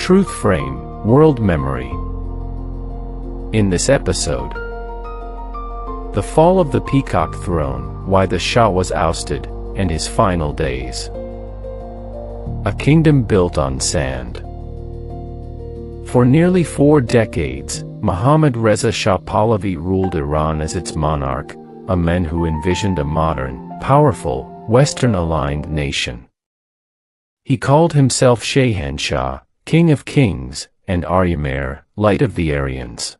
Truth Frame, World Memory. In this episode, the fall of the Peacock Throne, why the Shah was ousted, and his final days. A kingdom built on sand. For nearly 4 decades, Mohammad Reza Shah Pahlavi ruled Iran as its monarch, a man who envisioned a modern, powerful, Western-aligned nation. He called himself Shah, King of Kings, and Aryamir, Light of the Aryans.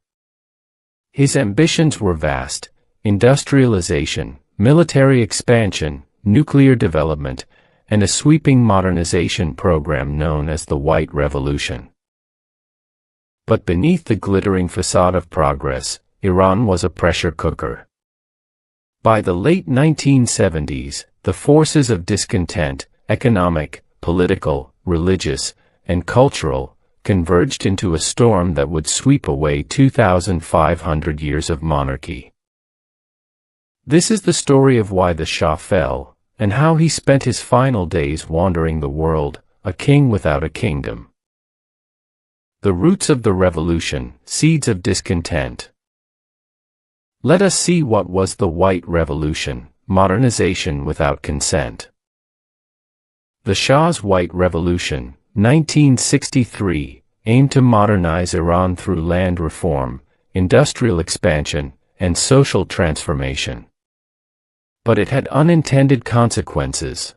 His ambitions were vast: industrialization, military expansion, nuclear development, and a sweeping modernization program known as the White Revolution. But beneath the glittering facade of progress, Iran was a pressure cooker. By the late 1970s, the forces of discontent, economic, political, religious, and cultural, converged into a storm that would sweep away 2,500 years of monarchy. This is the story of why the Shah fell, and how he spent his final days wandering the world, a king without a kingdom. The roots of the revolution, seeds of discontent. Let us see what was the White Revolution, modernization without consent. The Shah's White Revolution, 1963, aimed to modernize Iran through land reform, industrial expansion, and social transformation. But it had unintended consequences.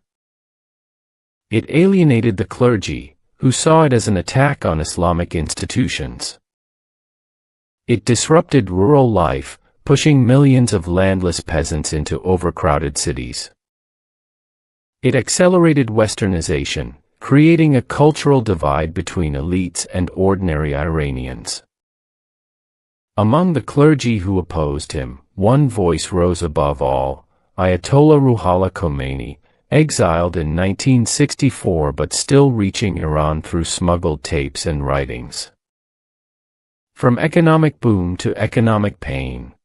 It alienated the clergy, who saw it as an attack on Islamic institutions. It disrupted rural life, pushing millions of landless peasants into overcrowded cities. It accelerated westernization, creating a cultural divide between elites and ordinary Iranians. Among the clergy who opposed him, one voice rose above all: Ayatollah Ruhollah Khomeini, exiled in 1964 but still reaching Iran through smuggled tapes and writings. From economic boom to economic pain.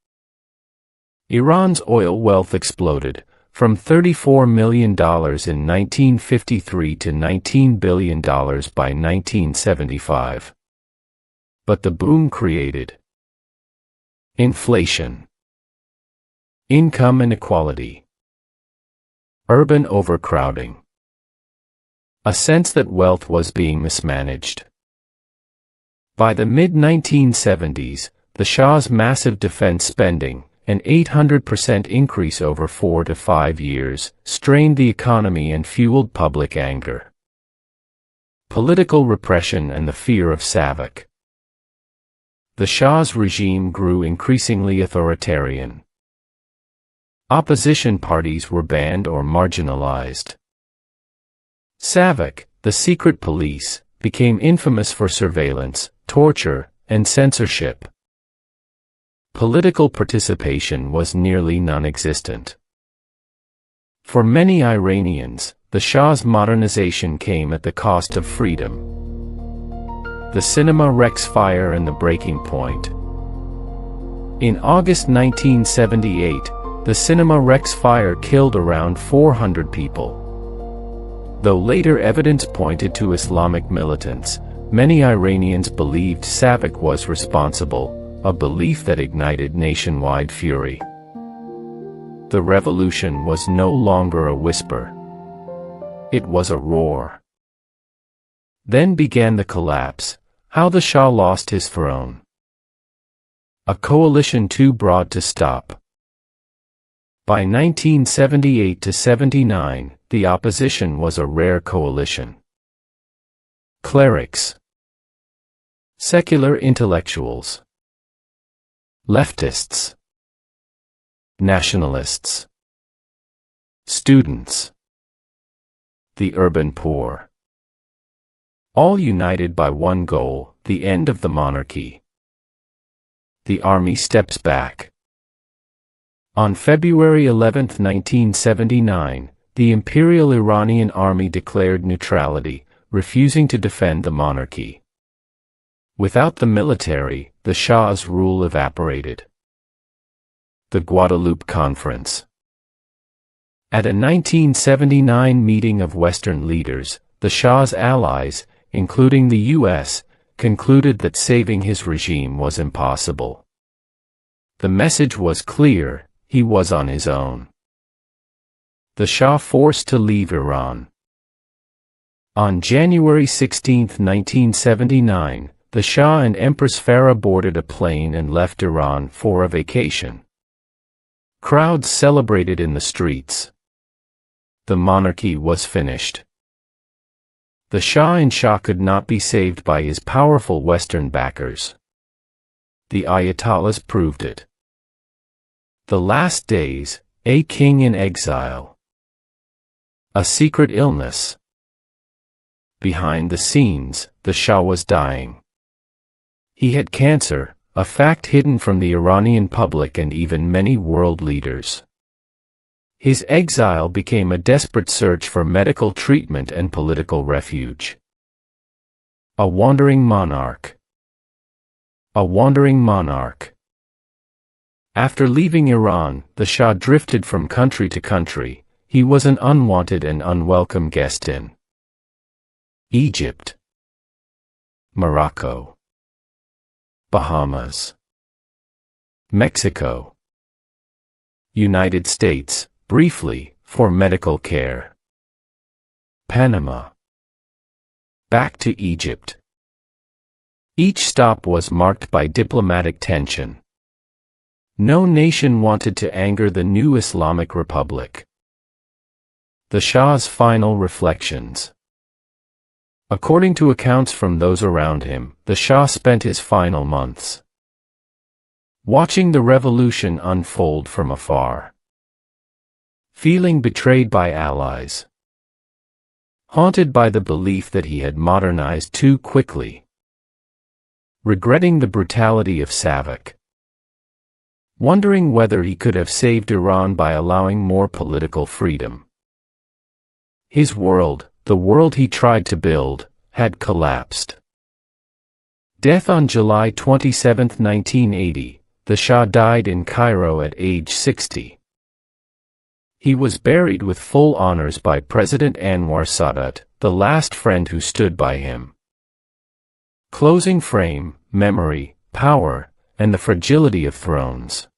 Iran's oil wealth exploded, from $34 million in 1953 to $19 billion by 1975. But the boom created inflation, income inequality, urban overcrowding, a sense that wealth was being mismanaged. By the mid-1970s, the Shah's massive defense spending, an 800% increase over 4 to 5 years, strained the economy and fueled public anger, political repression, and the fear of Savak. The Shah's regime grew increasingly authoritarian. Opposition parties were banned or marginalized. Savak, the secret police, became infamous for surveillance, torture, and censorship. Political participation was nearly non-existent. For many Iranians, the Shah's modernization came at the cost of freedom. The cinema Rex fire and the breaking point. In August 1978, the cinema Rex fire killed around 400 people. Though later evidence pointed to Islamic militants, many Iranians believed Savak was responsible, a belief that ignited nationwide fury. The revolution was no longer a whisper. It was a roar. Then began the collapse, how the Shah lost his throne. A coalition too broad to stop. By 1978 to 79, the opposition was a rare coalition. Clerics, secular intellectuals, leftists, nationalists, students, the urban poor. All united by one goal: the end of the monarchy. The army steps back. On February 11, 1979, the Imperial Iranian Army declared neutrality, refusing to defend the monarchy. Without the military, the Shah's rule evaporated. The Guadalupe Conference. At a 1979 meeting of Western leaders, the Shah's allies, including the US, concluded that saving his regime was impossible. The message was clear: he was on his own. The Shah forced to leave Iran. On January 16, 1979, the Shah and Empress Farah boarded a plane and left Iran for a vacation. Crowds celebrated in the streets. The monarchy was finished. The Shah could not be saved by his powerful Western backers. The Ayatollahs proved it. The last days, a king in exile. A secret illness. Behind the scenes, the Shah was dying. He had cancer, a fact hidden from the Iranian public and even many world leaders. His exile became a desperate search for medical treatment and political refuge. A wandering monarch. A wandering monarch. After leaving Iran, the Shah drifted from country to country. He was an unwanted and unwelcome guest in Egypt, Morocco, Bahamas, Mexico, United States, briefly, for medical care, Panama, back to Egypt. Each stop was marked by diplomatic tension. No nation wanted to anger the new Islamic Republic. The Shah's final reflections. According to accounts from those around him, the Shah spent his final months watching the revolution unfold from afar, feeling betrayed by allies, haunted by the belief that he had modernized too quickly, regretting the brutality of Savak, wondering whether he could have saved Iran by allowing more political freedom. His world, the world he tried to build, had collapsed. Death on July 27, 1980, the Shah died in Cairo at age 60. He was buried with full honors by President Anwar Sadat, the last friend who stood by him. Closing frame, memory, power, and the fragility of thrones.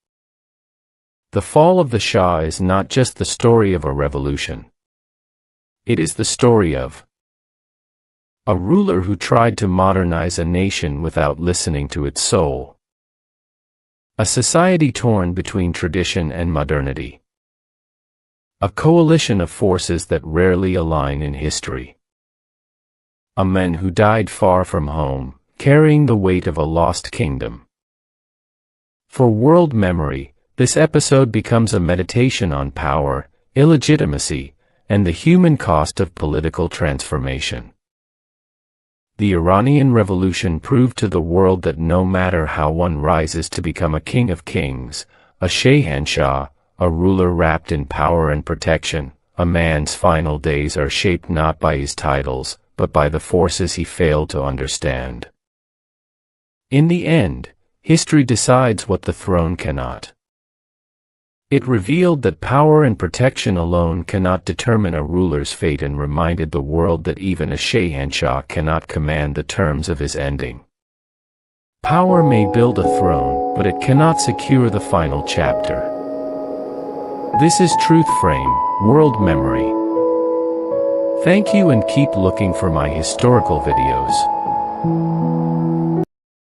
The fall of the Shah is not just the story of a revolution. It is the story of a ruler who tried to modernize a nation without listening to its soul. A society torn between tradition and modernity. A coalition of forces that rarely align in history. A man who died far from home, carrying the weight of a lost kingdom. For world memory, this episode becomes a meditation on power, illegitimacy, and the human cost of political transformation. The Iranian Revolution proved to the world that no matter how one rises to become a king of kings, a Shahanshah, a ruler wrapped in power and protection, a man's final days are shaped not by his titles, but by the forces he failed to understand. In the end, history decides what the throne cannot. It revealed that power and protection alone cannot determine a ruler's fate and reminded the world that even a Shahanshah cannot command the terms of his ending. Power may build a throne, but it cannot secure the final chapter. This is Truth Frame, World Memory. Thank you and keep looking for my historical videos.